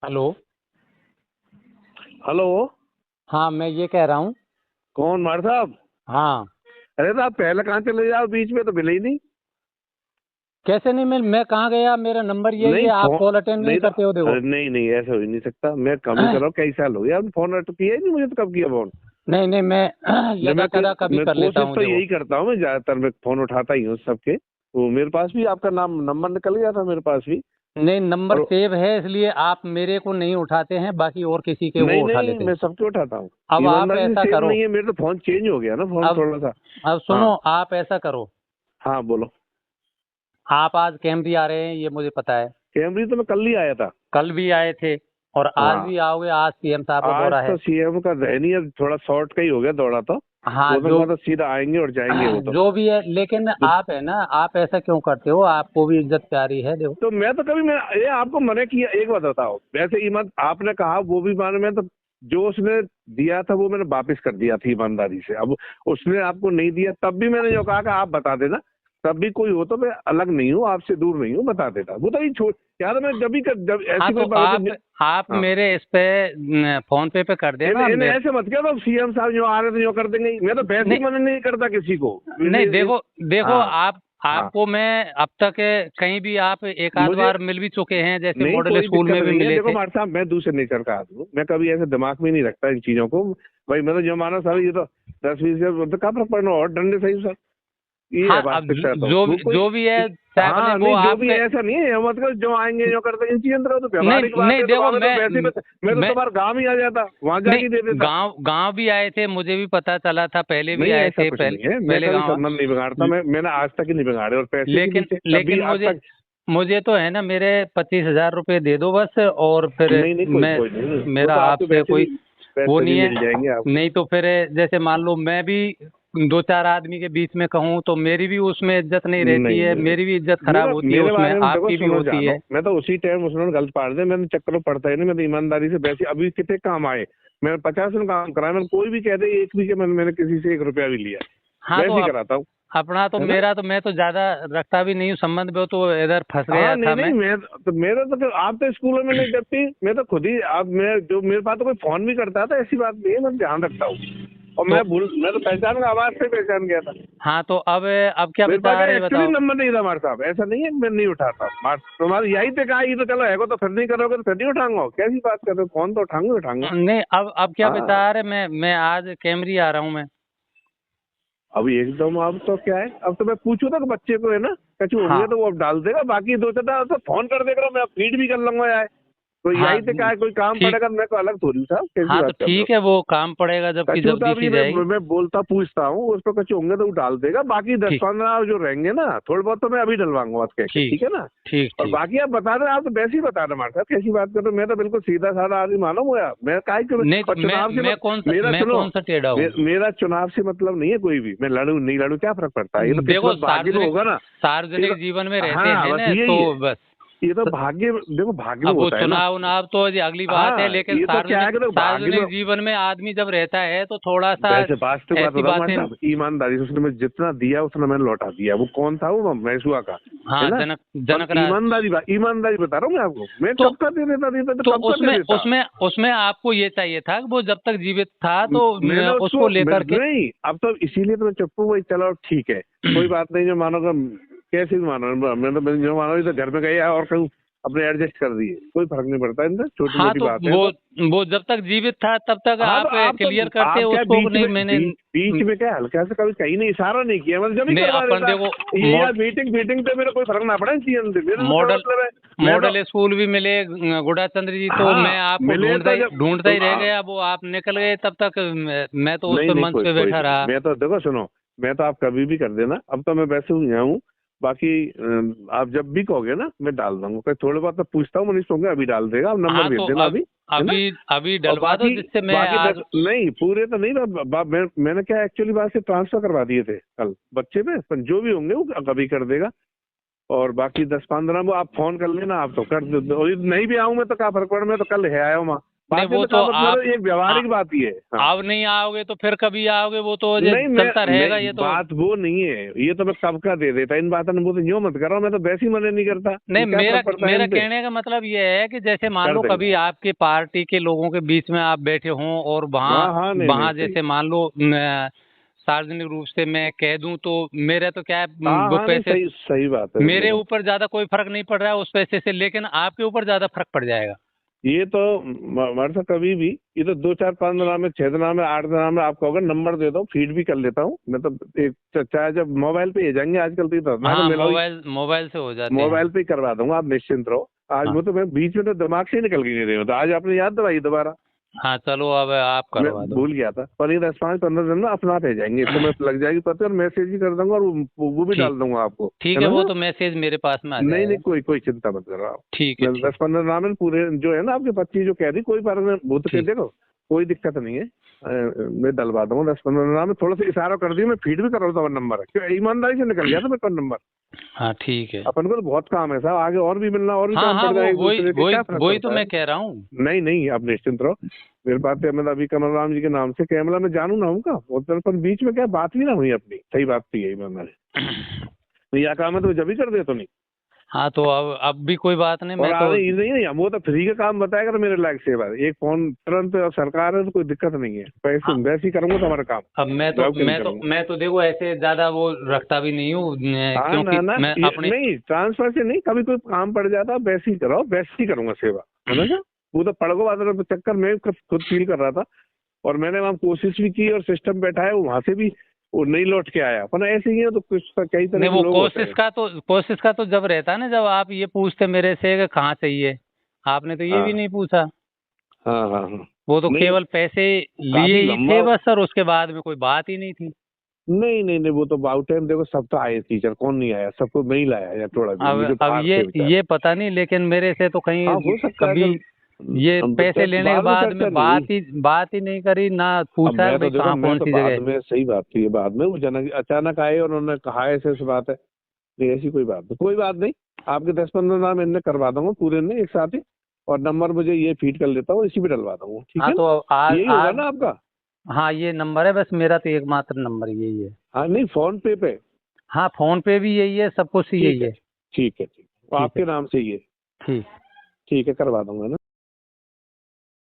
Hello. Hello. हाँ, मैं ये कह रहा हूँ। कौन मार साहब? हाँ। अरे तो आप पहले कहाँ चले जाओ, बीच में तो मिले ही नहीं। कैसे नहीं, मैं कहाँ गया? मेरा नंबर यही नहीं है, आप फोन। कॉल अटेंड नहीं नहीं तो करते हो, देखो। अरे नहीं नहीं, ऐसा हो ही नहीं सकता। मैं कम ही कर रहा हूँ, कई साल हो गया आपने फोन अटेंड किया ही नहीं, मुझे तो कब किया फोन। नहीं नहीं, मैं नहीं यदा कदा कभी मैं कर लेता कोशिश हूँ, तो देखो। यही करता हूँ, मैं ज्यादातर मैं फोन उठाता ही हूँ सबके। वो मेरे पास भी आपका नाम नंबर निकल गया था मेरे पास भी। नहीं, नंबर और सेव है, इसलिए आप मेरे को नहीं उठाते हैं, बाकी और किसी के वो नहीं उठा नहीं, लेते हैं। मैं सबके उठाता हूँ। अब आप ईमानदारी से ऐसा सेव करो। नहीं है मेरे, तो फोन चेंज हो गया ना, फोन अब थोड़ा सा। अब हाँ। सुनो, आप ऐसा करो। हाँ बोलो। आप आज कैमरी आ रहे हैं, ये मुझे पता है। कैमरी तो मैं कल ही आया था। कल भी आए थे और आज हाँ। भी आओगे, आज सीएम साहब का आज दौरा तो है। सीएम का है नहीं, अब थोड़ा शॉर्ट का ही हो गया दौड़ा तो। हाँ, वो तो जो मतलब सीधा आएंगे और जाएंगे वो तो। जो भी है, लेकिन तो, आप है ना, आप ऐसा क्यों करते हो? आपको भी इज्जत प्यारी है, देखो। तो मैं तो कभी मैं ये आपको मना किया? एक बात बताओ, वैसे ईमान आपने कहा वो भी माने, मैं तो जो उसने दिया था वो मैंने वापस कर दिया था ईमानदारी से। अब उसने आपको नहीं दिया तब भी मैंने जो कहा कि आप बता देना। तब भी कोई हो तो मैं अलग नहीं हूँ, आपसे दूर नहीं हूँ, बता देता वो तो। ये छोड़ यार, मैं जब हाँ, ऐसी तो कोई बात होती। आप हाँ। मेरे इस पे फोन पे कर देना इन्हें मेरे। ऐसे मत किया तो सीएम साहब जो आ रहे थे जो कर देंगे, मैं तो वैसे नहीं ही मना नहीं करता किसी को। नहीं, देखो देखो, हाँ। आप हाँ। आपको मैं अब तक कहीं भी आप एक आध मुझे बार मिल भी चुके हैं, जैसे नहीं, मॉडल कोई स्कूल दिक्कत में भी नहीं है। मिले देखो थे। मार साहब, मैं दूसरे नेचर का आदमी हूँ, मैं कभी ऐसे दिमाग में नहीं रखता इन चीजों को। भाई मैं तो जो माना सर, ये तो 10-20 तो कब पढ़ना और डंडे सही सर। ये है हाँ, अब वास्तविकता। तो वो कोई। जो भी है, चाहे भले हाँ वो नहीं, जो भी आपके। है ऐसा नहीं है, ये मत करो जो आएंगे जो करते इन चीजों तो नहीं व्यवहारिक बात नहीं, है। तो देखो, वहां में तो वैसे मैं तो मैं तुम्हारा गाँव ही आ जाता, वहां नहीं, जाके दे देता। गांव भी आए थे, मुझे भी पता चला था, पहले भी नहीं आए ऐसा थे, कुछ नहीं है, मैं पहले कभी गांव। संबंध नहीं बिगाड़ता। मैंने आज तक ही नहीं बिगाड़े, और पैसे के लेकिन पीछे कभी लेकिन आज मुझे तक। मुझे तो है ना, मेरे 25,000 रुपये दे दो बस, और फिर नहीं नहीं, कोई मैं कोई नहीं, वो मेरा तो आपको आपसे वैसे कोई भी वो पैसे भी नहीं है। मिल जाएंगे आपको। नहीं तो फिर जैसे मान लो, मैं भी दो चार आदमी के बीच में कहूँ तो मेरी भी उसमें इज्जत नहीं रहती नहीं है, नहीं मेरी भी इज्जत नहीं, खराब मेरा होती है मेरे उसमें, बारे में देखो आपकी भी सुनो होती जानो, है। मैं तो उसी टाइम उसने गलत पाड़ दे, मैंने चक्कर में पड़ता ही नहीं। मैं तो ईमानदारी से वैसे अभी कितने काम आए, मैंने 50 में काम कराया। मैंने कोई भी कह दे एक भी के मैंने किसी से 1 रुपया भी लिया हाँ, तो वैसे ही कराता हूँ। अपना तो है ना? मेरा तो, मैं तो ज्यादा रखता भी नहीं हूँ संबंध में, तो इधर फंस हाँ गया नहीं था नहीं, मैं। मैं तो मेरा तो आप तो स्कूलों में नहीं जबकि मैं तो खुद ही आप मैं जो मेरे पास तो कोई फोन भी करता था, ऐसी बात नहीं है, मैं ध्यान रखता हूँ। और तो मैं तो पहचान का आवाज से पहचान गया था। हाँ, तो अब क्या मेरे पास विचार है, एक्चुअली बताओ। नंबर नहीं था हमारे साहब, ऐसा नहीं है कि मैं नहीं उठाता। तुम्हारा यही पे कहा, ये तो चलो है तो फिर नहीं करोगे तो फिर नहीं उठाऊंगा, कैसी बात कर रहे हो? फोन तो उठाऊंगा उठाऊंगा। नहीं, अब क्या हाँ। विचार है, मैं आज कैमरी आ रहा हूँ मैं। अभी एकदम अब तो क्या है, अब तो मैं पूछू तो बच्चे को है ना, कछु होंगे हाँ तो वो अब डाल देगा, बाकी दो चार तो फोन कर देगा, मैं फीड भी कर लूंगा यार। तो हाँ, यही तो क्या है, कोई काम ठीक। पड़ेगा मेरे को अलग थोड़ी था, कैसी हाँ, तो बात कर रहे हो? ठीक है, वो काम पड़ेगा जबकि कछु जब तो दिखी अभी जाएगी। मैं बोलता पूछता हूँ उस पर, कछु होंगे तो वो डाल देगा, बाकी दस ठीक पंद्रह जो रहेंगे ना थोड़े बहुत तो मैं अभी डलवाऊंगा बात कह के, ठीक ठीक है ना? ठीक और ठीक। बाकी आप बता रहे, आप तो वैसे ही बता रहे हमारे साथ, कैसी बात कर रहे हो? मैं तो बिल्कुल सीधा साधा आदमी मालूम हुआ मैं काहे क्यों। नहीं तो और चुनाव से मेरा मैं सुनो, कौन सा टेढ़ा हूँ? मेरा चुनाव से मतलब नहीं है कोई भी, मैं लड़ू नहीं लड़ू क्या फर्क पड़ता है, ये तो देखो, किस्मत भाग्य में होगा ना। ये सार्वजनिक जीवन में तो रहते हाँ हैं बस ना, यही तो है। बस। ये तो तो भाग्य, देखो भाग्य में अब वो होता है ना। चुनाव उनाव तो ये अगली बात है, हाँ लेकिन ये तो क्या है कि देखो भाग्य में। सार्वजनिक जीवन में आदमी जब रहता है तो थोड़ा सा वैसे वास्तविक बात ऐसी बताऊं हमारे बातें। साहब, ईमानदारी से उसने मैं जितना दिया उतना मैंने लौटा दिया। वो कौन था? वो मैसुआ का है हाँ, ना। और जनक राज। ईमानदारी बता रहा हूँ मैं आपको, मैं तो कब का दे देता तो तो कब का दे उसमें देता। उसमें उसमें आपको ये चाहिए था कि वो जब तक जीवित था तो मैंने उसको उसको लेकर के। नहीं, अब तो इसीलिए तो मैं चुप हूँ। वही चलो ठीक है, कोई बात नहीं, जो मानोगा कैसे भी मानो, मैं जो मानो तो घर में गए और कहूँ अपने एडजस्ट कर दिए, कोई फर्क नहीं पड़ता इनसे, छोटी हाँ, मोटी तो बात है तो। वो जब तक जीवित था तब तक हाँ तो आप आप तो क्लियर करते आप क्या उसको कि नहीं, मैंने बीच में क्या हल्का से कभी कहीं नहीं, इशारा नहीं किया, मतलब जब ही नहीं, करवा अपन देता। देखो, ये यार मीटिंग मीटिंग पे मेरा कोई फर्क ना पड़े चीजों से, मेरे को क्या मॉडल मतलब है। मैं तो मॉडल स्कूल भी मिले, गुड़ा चंद्र जी, तो मैं हाँ आपको मिले तो जब ढूंढता तो ही रह गया, वो आप निकल गए तब तक। मैं तो उस नहीं पे नहीं, मंच कोई पे कोई बैठा नहीं, रहा। मैं तो देखो सुनो, मैं तो आप कभी भी कर देना, अब तो मैं वैसे हूँ यहाँ हूँ। बाकी आप जब भी कहोगे ना मैं डाल दूंगा, कोई थोड़े बहुत तो पूछता हूँ, मनीष होंगे अभी डाल देगा, आप नंबर हाँ, भेज तो देना अभी, है ना? अभी और डलवा दो, बाकी जिससे मैं बाकी आज। दस नहीं पूरे तो नहीं, मैंने क्या एक्चुअली बात से ट्रांसफर करवा दिए थे कल बच्चे पे, पर जो भी होंगे वो कभी कर देगा। और बाकी 10-15 वो आप फोन कर लेना, आप तो कर दो, और नहीं भी आऊँ मैं तो क्या फर्क पड़ा, मैं तो कल है आया हूँ वहाँ, नहीं बातें वो का तो मतलब आप एक व्यवहारिक बात ही है। हाँ। अब नहीं आओगे तो फिर कभी आओगे, वो तो नहीं चलता रहेगा ये तो। बात वो नहीं है, ये तो मैं कब का दे देता इन बातों में, वो तो यूँ मत करो, मैं तो वैसे ही मना नहीं करता, नहीं, ये क्या मेरा फर्क पड़ता है मेरा इन पे। कहने का मतलब ये है कि जैसे मान कर लो देंगे। कभी आपके पार्टी के लोगों के बीच में आप बैठे हों और वहाँ हाँ हाँ, नहीं नहीं वहाँ सही। जैसे मान लो सार्वजनिक रूप से मैं कह दूं तो मेरे तो क्या है, हाँ वो हाँ, नहीं पैसे सही सही बात है मेरे बिल्कुल। ऊपर ज्यादा कोई फर्क नहीं पड़ रहा है उस पैसे से, लेकिन आपके ऊपर ज्यादा फर्क पड़ जाएगा। ये तो मर से कभी भी, ये तो 2 4 5 दिना में 6 दिना में 8 दिना में आपको अगर नंबर दे दो फीड भी कर लेता हूँ मैं तो। एक चाहे जब मोबाइल पे ही जाएंगे आजकल तो इतना ना हाँ, मिलो, मोबाइल से हो जाते हैं। मोबाइल पे ही करवा दूंगा, आप निश्चिंत रहो। आज हाँ वो तो मैं बीच में तो दिमाग से ही निकल गई नहीं रही हूँ, तो आज आपने याद दिलाई दोबारा। हाँ, चलो अब आप मैं करवा दो। भूल गया था, पर ये 10 5 15 दिन में अपना आप आ जाएंगे, इस समय लग जाएगी पता है, और मैसेज भी कर दूंगा और वो भी ठीक डाल दूंगा आपको, ठीक है है, ना वो सर? तो मैसेज मेरे पास में आ नहीं नहीं, जाएगा। कोई कोई चिंता मत करो आप। ठीक है, मैं ठीक 10 15 नाम में पूरे जो है ना आपके 25 जो कह रही, कोई फर्क नहीं, भूत के ठीक। देखो कोई दिक्कत नहीं है। मैं डलवा दूंगा 10 15 नाम में, थोड़ा सा इशारा कर दिया, मैं फीड भी कर रहा था नंबर, क्यों ईमानदारी से निकल गया था मेरे पास नंबर। हाँ ठीक है। अपन को तो बहुत काम है साहब, आगे और भी मिलना, और भी हाँ काम हाँ, पड़ जाए वो एक वही दूसरे के, वही क्या फर्क वही तो पड़ता है। मैं कह रहा हूँ। नहीं नहीं, आप निश्चिंत रहो। मेरे पास तो मतलब अभी कमल राम जी के नाम से कैमला में जानू ना उनका, और तेरे पर बीच में क्या बात ही ना हुई अपनी, सही बात थी यही मैंने, यह काम है तो जब ही कर दे तो नहीं। हाँ तो अब भी कोई बात नहीं, और मैं तो आगे ये नहीं नहीं, वो तो फ्री का काम बताएगा तो मेरे लायक सेवा है, एक फोन तुरंत, सरकार है तो कोई दिक्कत नहीं है, पैसे हाँ, वैसे ही करूंगा तो हमारा काम, अब जॉब के नहीं करूंगा। मैं तो देखो ऐसे ज्यादा वो रखता भी नहीं हूँ, हाँ क्योंकि ना ना, मैं ये अपने नहीं ट्रांसफर से नहीं, कभी कोई काम पड़ जाता वैसे ही करो, वैसे ही करूंगा सेवा, है ना सर? वो तो पड़गो वादर चक्कर में खुद फील कर रहा था, और मैंने वहाँ कोशिश भी की और सिस्टम बैठा है वहां से भी, वो नहीं लौट के आया, पर ऐसे ही है तो कुछ कई तरह नहीं, के वो लोग होते हैं। कोशिश का तो जब रहता है ना, जब आप ये पूछते मेरे से कि कहाँ चाहिए, आपने तो ये भी हाँ नहीं पूछा। हाँ हाँ हाँ। वो तो नहीं, केवल पैसे लिए काफी ही लंबा। थे बस सर, उसके बाद में कोई बात ही नहीं थी। नहीं नहीं नहीं, वो तो बाउट टाइम देखो, सब तो आए टीचर, कौन नहीं आया, सबको मैं ही लाया या थोड़ा भी, अब मुझे अब बाहर थे बेचारे। ये पता नहीं, लेकिन मेरे से तो हाँ कहीं हो सकता है कभी अगर ये पैसे लेने के बाद में बाद चर्चा में नहीं हुई। बात ही नहीं करी, ना अब पूछा कि मैं तो भाई देखो, कहाँ मैं कौन तो सी बाद जगह। में, सही बात थी ये, बाद में वो जनक अचानक आए और उन्होंने कहा ऐसे ऐसी बात है, नहीं ऐसी कोई बात नहीं, कोई बात नहीं। आपके 10 15 नाम इनने करवा दूंगा पूरे ने एक साथ ही, और नंबर मुझे ये फीड कर लेता हूँ, इसी पे डलवा दूंगा, ठीक हाँ है तो ना? आज यही होगा आज ना आपका? हाँ, ये नंबर है बस मेरा, तो एकमात्र नंबर यही है। हाँ नहीं, फोन पे। हाँ, फोन पे भी यही है, सब कुछ यही ठीक है है। ठीक है ठीक है, ठीक है। आपके नाम से ही है। ठीक। ठीक है, करवा दूंगा ना।